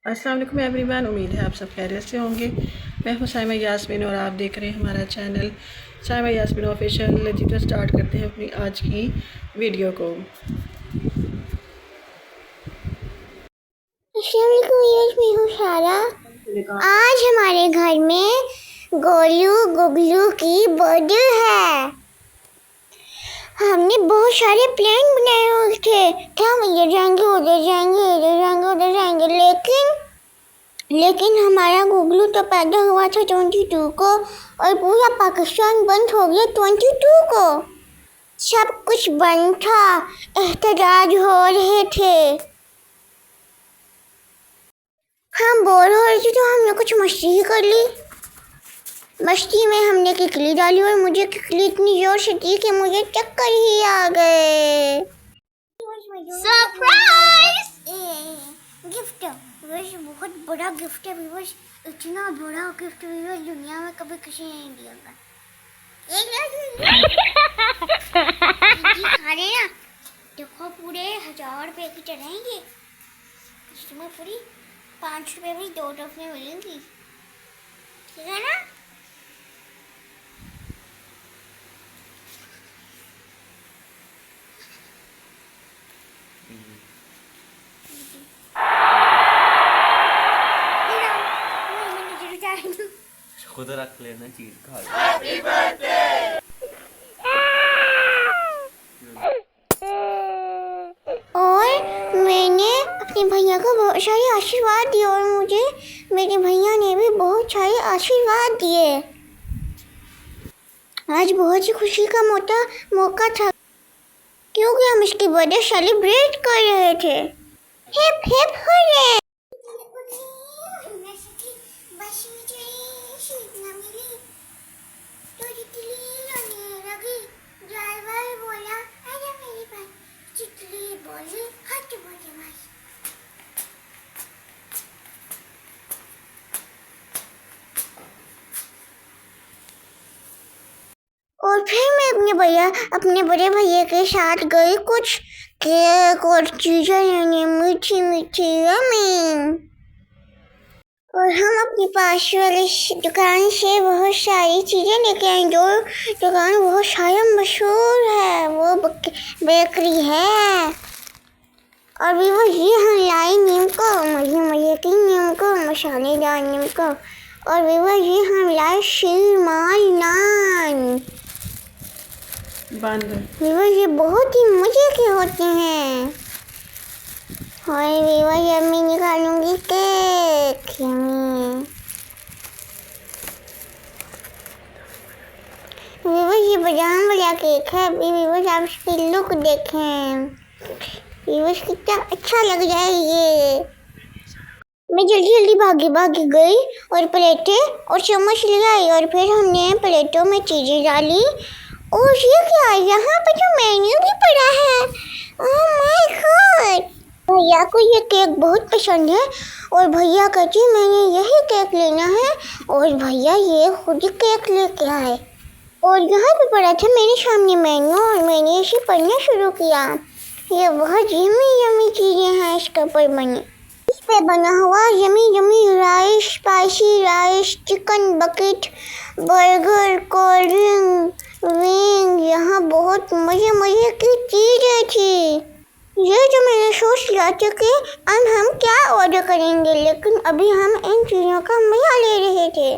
अस्सलाम वालेकुम एवरीवन। उम्मीद है आप सब खैरियत से होंगे। मैं हूं साइमा यास्मीन और आप देख रहे हैं हमारा चैनल साइमा यास्मीन ऑफिशियल। जी तो स्टार्ट करते हैं अपनी आज की वीडियो को। मैं हूँ सारा। आज हमारे घर में गोलू गुगलू की बर्थडे है। हमने बहुत सारे प्लान बनाए हुए थे कि हम इधर जाएंगे उधर जाएंगे इधर जाएंगे उधर जाएंगे, लेकिन हमारा गुगलू तो पैदा हुआ था 22 को और पूरा पाकिस्तान बंद हो गया 22 को। सब कुछ बंद था, एहतजाज हो रहे थे। हम बोर हो रहे थे तो हमने कुछ मस्ती ही कर ली। मस्ती में हमने किकली डाली और मुझे किकली इतनी जोर से दी कि मुझे चक्कर ही आ गए। सरप्राइज! गिफ्ट बहुत बड़ा गिफ्ट है व्यूअर्स, इतना बड़ा गिफ्ट व्यूअर्स दुनिया में कभी किसी ने नहीं दिया होगा। खा रहे ना, देखो पूरे 1000 रुपए की चढ़ाएंगे, इसमें पूरी 5 रुपए में 2 टॉफियां मिलेंगी, ठीक है ना? खुद रख लेना चीज खा। और मैंने अपने भैया को बहुत सारे आशीर्वाद दिए और मुझे मेरे भैया ने भी बहुत सारे आशीर्वाद दिए। आज बहुत ही खुशी का मौका था क्योंकि हम इसकी बर्थडे सेलिब्रेट कर रहे थे। Hip hip hurray! और फिर मैं अपने बड़े भैया के साथ गई कुछ केक और चीजें लेने, मीठी मीठी यम्मी। और हम अपनी पास वाली दुकान से बहुत सारी चीजें लेके आए। जो दुकान बहुत सारा मशहूर है वो बेकरी है। और भी वो ये हम लाए नीम को, मजे मजे की नीम को, मसालेदार नीम को। और भी वो ये हम लाए शीरमाल नान। ये बहुत ही मजे के होते हैं। और मैं निकालूंगी केक। ये बादाम वाला केक है। आप इसकी लुक देखें, कितना अच्छा लग रहा है ये। मैं जल्दी जल्दी भागी गई और प्लेटें और चम्मच ले आई और फिर हमने प्लेटों में चीजें डाली। और ये क्या है, यहाँ पे जो मेन्यू भी पड़ा है। Oh my God! भैया को ये केक बहुत पसंद है और भैया कहते हैं मैंने यही केक लेना है और भैया ये खुद ही केक लेके आए। और यहाँ पे पड़ा था मेरे सामने मेन्यू और मैंने इसे पढ़ना शुरू किया। ये बहुत यम्मी यम्मी चीज़ें हैं इसके ऊपर बनी। इस पे बना हुआ yummy yummy rice, spicy rice, chicken bucket, burger, cold drink, wing. यहाँ बहुत मजे मजे की चीजें थी। ये जो मैंने सोच लिया था कि अब हम क्या ऑर्डर करेंगे, लेकिन अभी हम इन चीज़ों का मजा ले रहे थे।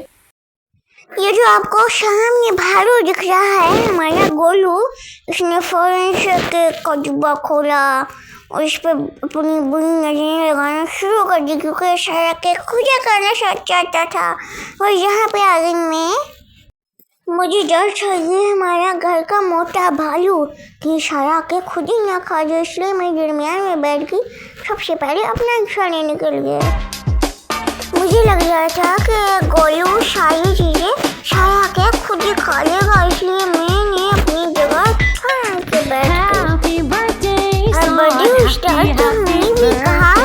ये जो आपको सामने भालू दिख रहा है हमारा गोलू, इसने फौरन से केक का डिब्बा खोला और इस पर अपनी बुरी नजरें लगाना शुरू कर दी क्योंकि सारा केक खुद करना चाहता था। और यहाँ पे आगे में मुझे डर था ये हमारा घर का मोटा भालू कि सारा के खुद ही ना खा जाए, इसलिए मैं दरमियान में बैठ गई। सबसे पहले अपना हिस्सा लेने के लिए मुझे लग रहा था कि गोलू सारी चीज़ें सारा के खुद ही खा लेगा, इसलिए मैंने अपनी जगह आराम से बैठ गई। बर्थडे स्टार्ट तो हमने भी कहा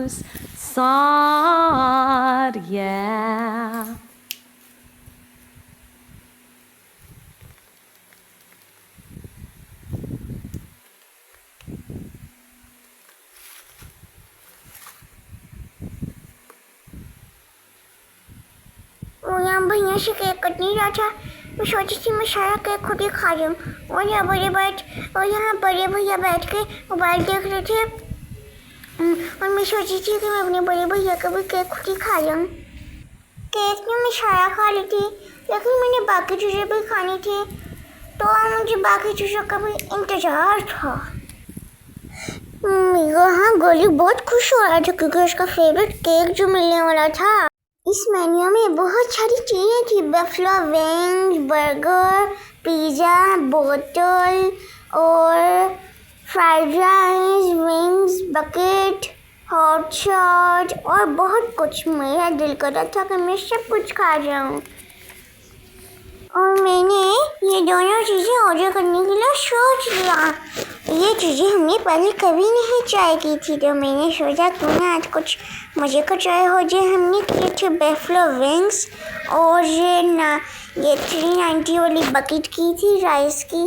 blues song, yeah. वो यहाँ भैया से केक कट नहीं रहा था। मैं सोची थी मैं सारा केक खुद ही खा जाऊँ। और यहाँ बड़े भैया बैठ के मोबाइल देख रहे थे। और मैं सोची थी कि मैं अपने बड़े भैया का भी केक खुद ही खा जाऊँ। केक में मैं सारा खा ली थी, लेकिन मैंने बाकी चीज़ें भी खानी थी, तो मुझे बाकी चीज़ों का भी इंतज़ार था। हाँ, गोलू बहुत खुश हो रहा था क्योंकि उसका फेवरेट केक जो मिलने वाला था। इस मेन्यू में बहुत सारी चीज़ें थी, बफलो विंग्स, बर्गर, पिज़्ज़ा, बोतल और fried rice, wings, bucket, hot shot और बहुत कुछ। मेरा दिल कर रहा था कि मैं सब कुछ खा जाऊँ, और मैंने ये दोनों चीज़ें ऑर्डर करने के लिए सोच लिया। ये चीज़ें हमने पहले कभी नहीं ट्राई की थी, तो मैंने सोचा क्यों ना आज कुछ मज़े का ट्राई हो जाए। हमने किए थे बफलो विंग्स और ये 390 वाली बकेट की थी राइस की।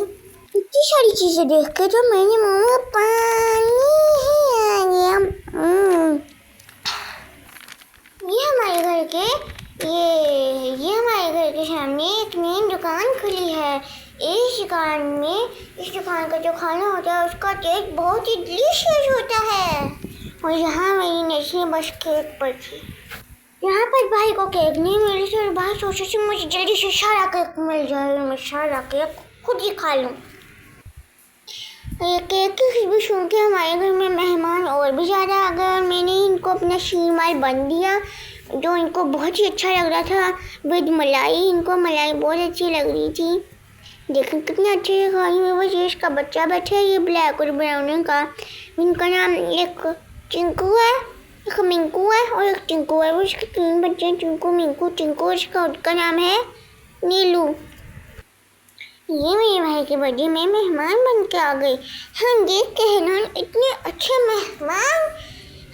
इतनी सारी चीज़ें देख के तो मैंने मुँह में पानी ही आ गया। ये हमारे घर के सामने एक नई दुकान खुली है। इस दुकान का जो खाना होता है उसका टेस्ट बहुत ही डिलीशियस होता है। और यहाँ मेरी नजरें बस केक पर थी। यहाँ पर भाई को केक नहीं मिली थी और भाई सोचा कि मुझे जल्दी से सारा केक मिल जाए, मैं सारा केक खुद ही खा लूँ। ये केक की खुशबू सुन के हमारे घर में मेहमान और भी ज़्यादा आ गए और मैंने इनको अपना शीरमाल बन दिया, जो इनको बहुत ही अच्छा लग रहा था विद मलाई। इनको मलाई बहुत अच्छी लग रही थी। देखें कितने अच्छे से खाई हुई। बस इसका बच्चा बैठा है, ये ब्लैक और ब्राउन का। इनका नाम एक चिंकू है, एक मिंकू है और एक टिंकू है। उसके 3 बच्चे हैं, चिंकू, मिंकू, टिंकू। उसका नाम है नीलू। ये मेरे भाई के बर्थडे में मेहमान बन के आ गए। हम देख के हैरान, इतने अच्छे मेहमान।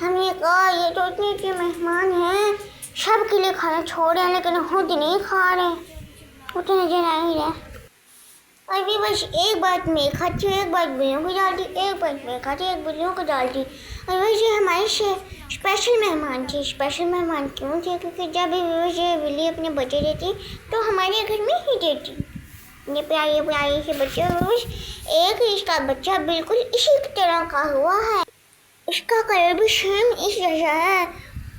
हमने कहा ये तो इतने अच्छे मेहमान हैं, सब के लिए खाना छोड़ रहे हैं लेकिन खुद नहीं खा रहे, वो तो नजर आ ही रहा। अभी बस एक बात मैं खाती हूँ, एक बात बिल्लियों को डालती, एक बात मैं खाती, एक बिल्लियों को डालती। और वैसे हमारे से स्पेशल मेहमान थे। स्पेशल मेहमान क्यों थे? क्योंकि जब भी वैसे बिल्ली अपने बच्चे देती तो हमारे घर में ही देती। ये प्यारे से बच्चे। एक इसका बच्चा बिल्कुल इसी तरह का हुआ है, इसका कलर भी सेम इस जैसा है।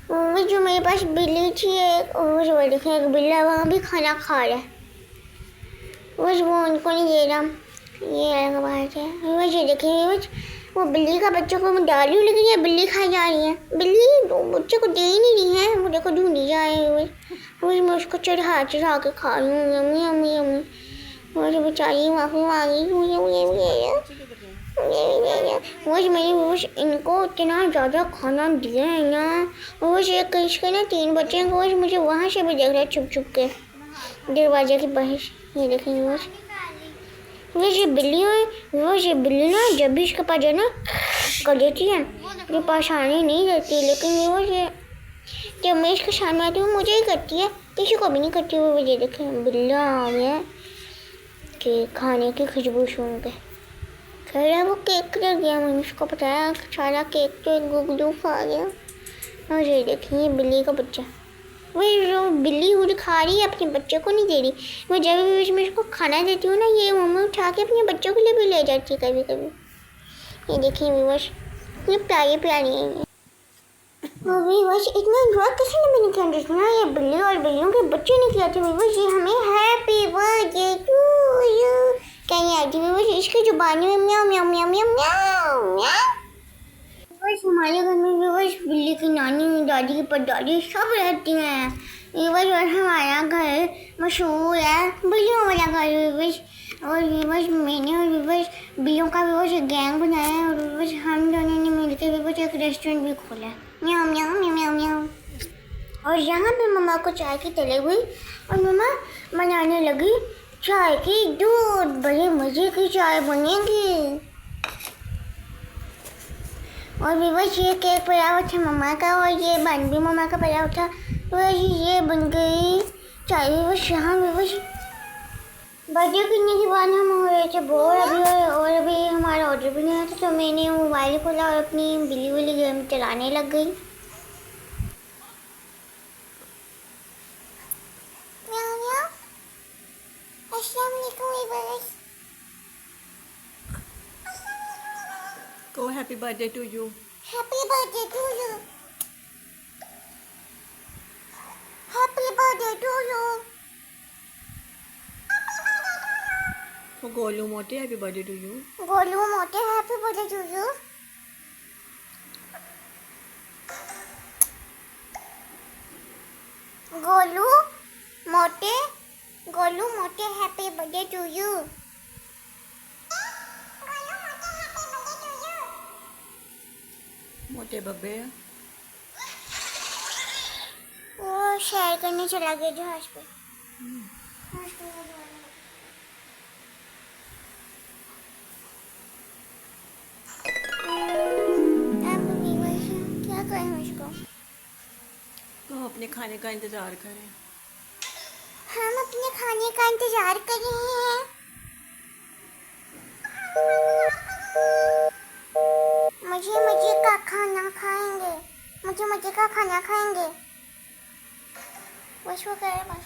वो जो मेरे पास बिल्ली थी एक, वो देखें एक बिल्ला वहाँ भी खाना खा रहा है, बस वो उनको नहीं दे रहा। ये अलग बात है। वैसे देखिए वो बिल्ली का बच्चे को मैं डाली हूँ, लेकिन ये बिल्ली खाई जा रही है। बिल्ली दो बच्चे को दे ही नहीं रही है, वो देखो ढूंढी जा रही है। बस मैं उसको चढ़ा के खा लूँ। Yummy yummy yummy. मुझे बेचारी माफ़ी मांगी, मुझे मैंने इनको इतना ज़्यादा खाना दिया है ना। और बस एक इसके ना 3 बच्चे हैं, बस मुझे वहाँ से भी देख रहा है छुप के दरवाजे के बाहर। ये देखेंगे बस ये बिल्ली ना जब भी इसके पास जाए ना कर देती है, मेरे पास आने नहीं देती। लेकिन वो जब मैं इसके सामने आती हूँ मुझे ही करती है, किसी को भी नहीं करती। वो ये देखें बिल्ला आ गया केक खाने की खुशबू सुन के। खैर वो केक रह गया, मैंने उसको बताया सारा केक तो गुगलू खा गया। और ये देखिए बिल्ली का बच्चा, वही जो बिल्ली खुद खा रही है, अपने बच्चे को नहीं दे रही। मैं जब भी मैं इसको खाना देती हूँ ना, ये मम्मी उठा के अपने बच्चों के लिए भी ले जाती है कभी कभी। ये देखिए बस ये प्यारी है। अभी बस इतना ड्रॉ किसी ने भी नहीं किया जितना ये बिल्ली और बिल्लियों के बच्चे ने किया था। बस ये हमें हैप्पी बर्थडे टू यू कहने आई थी। बस इसकी जुबानी में म्याऊ म्याऊ म्याऊ म्याऊ म्याऊ म्याऊ। बस हमारे घर में भी बस बिल्ली की नानी, दादी की परदादी सब रहती हैं। ये बस और हमारा घर मशहूर है बिल्लियों वाला घर। बस और ये बस मैंने और बस बिल्लियों का भी बस एक गैंग बनाया है और बस हम दोनों ने मिलकर भी बस एक रेस्टोरेंट भी खोला है। म्याऊ म्याऊ म्याऊ म्याऊ म्याऊ। और यहाँ पे मम्मा को चाय की तलब हुई और मम्मा बनाने लगी चाय की दूध। बड़े मज़े की चाय बनेगी। और विवश ये केक पड़ा हुआ था मम्मा का और ये बन भी मम्मा का पड़ा हुआ था। विवश ये बन गई चाय। विवश यहाँ विवश बर्थडे करने के बाद हम हो रहे थे बोर अभी, और अभी हमारा ऑर्डर भी नहीं आया था, तो मैंने मोबाइल खोला और अपनी बिल्ली वाली गेम चलाने लग गई। म्याऊ म्याऊ। अस्सलाम वालेकुम विवश। Go happy birthday to you. Happy birthday to you. Happy birthday to you. वो गोलू मोटे happy birthday to you. Golu मोटे happy birthday to you. Golu मोटे हैप्पी बर्थडे टू यू। मोटे बब्बे वो शेयर करने चला गया जहाज पे। क्या करें उसको? तो अपने खाने का इंतजार करें। हम अपने खाने का इंतजार कर रहे हैं। मजे का खाना खाएंगे। मजे का खाना खाएंगे। बस वो करे बस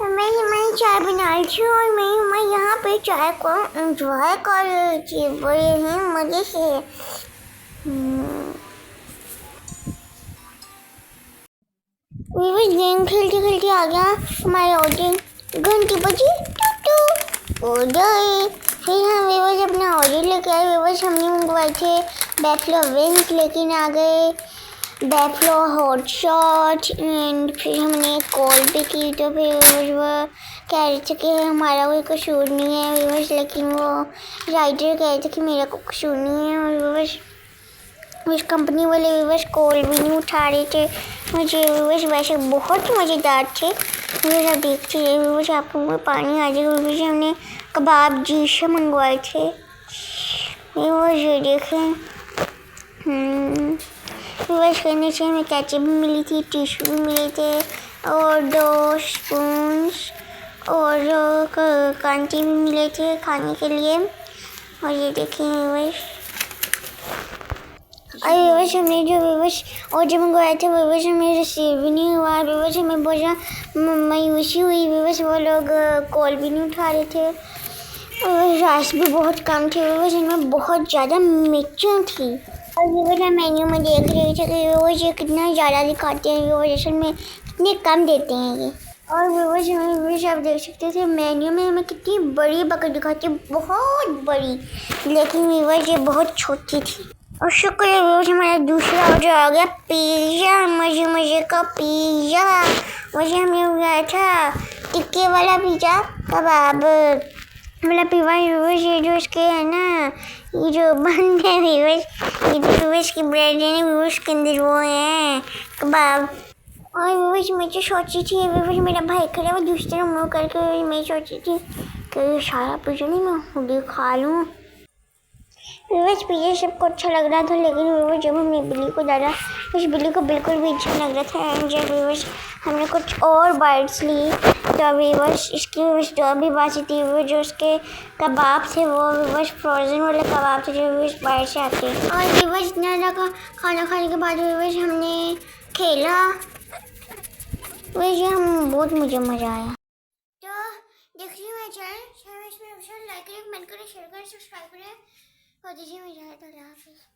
मैं चाय बना रही थी और मैं यहाँ पे चाय को एंजॉय कर रही थी बड़े ही मजे से। गेम खेलते खेलते आ गया हमारे ऑर्डर। घंटी बजी टू ऑर्डर। फिर हम वेवर्स अपना ऑर्डर लेके आए। वेवर्स हमने मंगवाए थे बैफलो विंग्स, लेकिन आ गए बैफलो हॉट शॉट। एंड फिर हमने कॉल भी की तो फिर वो कह रहे थे कि हमारा कोई कसूर नहीं है वेवर्स, लेकिन वो राइटर कह रहे थे कि मेरा कोई कसूर नहीं है। और वेवर्स उस कंपनी वाले वेवर्स कॉल भी नहीं उठा रहे थे। मुझे वेवर्स वैसे बहुत मज़ेदार थे। मुझे सब देखते रहे वेवर्स, आपको मुँह पानी आ जाएगा। वेवर्स हमने कबाब जी से मंगवाए थे। वेवर्स ये देखें। वेवर्स करने से हमें कैचअप भी मिली थी, टिश्यू भी मिले थे और 2 स्पून्स और कांटे भी मिले थे खाने के लिए। और ये देखें वेवर्स, और वेवर्स हमने जो वेवर्स ऑर्डर मंगवाया था वेवर्स हमें रिसीव भी नहीं हुआ। वेवर्स हमें बहुत मायूसी हुई। वेवर्स वो लोग कॉल भी नहीं उठा रहे थे। राइस भी बहुत कम थे। वेवर्स इनमें बहुत ज़्यादा मिर्चें थी। और वेवर्स हम मेन्यू में देख रहे थे कि वेवर्स ये कितना ज़्यादा दिखाते हैं, वेवर्स असल में कितने कम देते हैं ये। और वेवर्स हमें वेवर्स आप देख सकते थे मेन्यू में हमें कितनी बड़ी बकेट दिखाती है, बहुत बड़ी, लेकिन वेवर्स ये बहुत छोटी थी। और शुक्र है वेवर्स हमारा दूसरा ऑर्डर आ गया पिज़्ज़ा। मज़े का पिज़्ज़ा। वैसे हमने मंगाया था टिक्के वाला पिज़्ज़ा, कबाब वाला पिज़्ज़ा। वेवर्स ये जो इसके है ना, ये जो बंद है वेवर्स, ये जो वेवर्स की ब्रेड है ना वेवर्स के अंदर वो है कबाब। और वेवर्स मैं जो सोची थी वेवर्स मेरा भाई खड़ा वो दूसरी तरफ मुँह करके, मैं सोची थी कि सारा पिज़्ज़ा नहीं मैं खुद खा लूँ। वेवर्स पिज़्ज़ा सबको अच्छा लग रहा था, लेकिन वेवर्स जब हमने बिल्ली को डाला उस बिल्ली को बिल्कुल भी अच्छा लग रहा था। एंड जब वेवर्स हमने कुछ और बाइट्स ली तो वेवर्स इसकी जो भी बासी थी वेवर्स जो उसके कबाब थे वो वेवर्स फ्रोज़न वाले कबाब थे जो वेवर्स बाहर से आते। और वेवर्स इतना ज़्यादा खाना खाने के बाद वेवर्स हमने खेला। वैसे हम बहुत मुझे मज़ा आया। तो देखिए मेरा चैनल लाइक करें, कमेंट करें, शेयर करें, सब्सक्राइब करें। और दीजिए मुझे अल्लाह हाफ़िज़।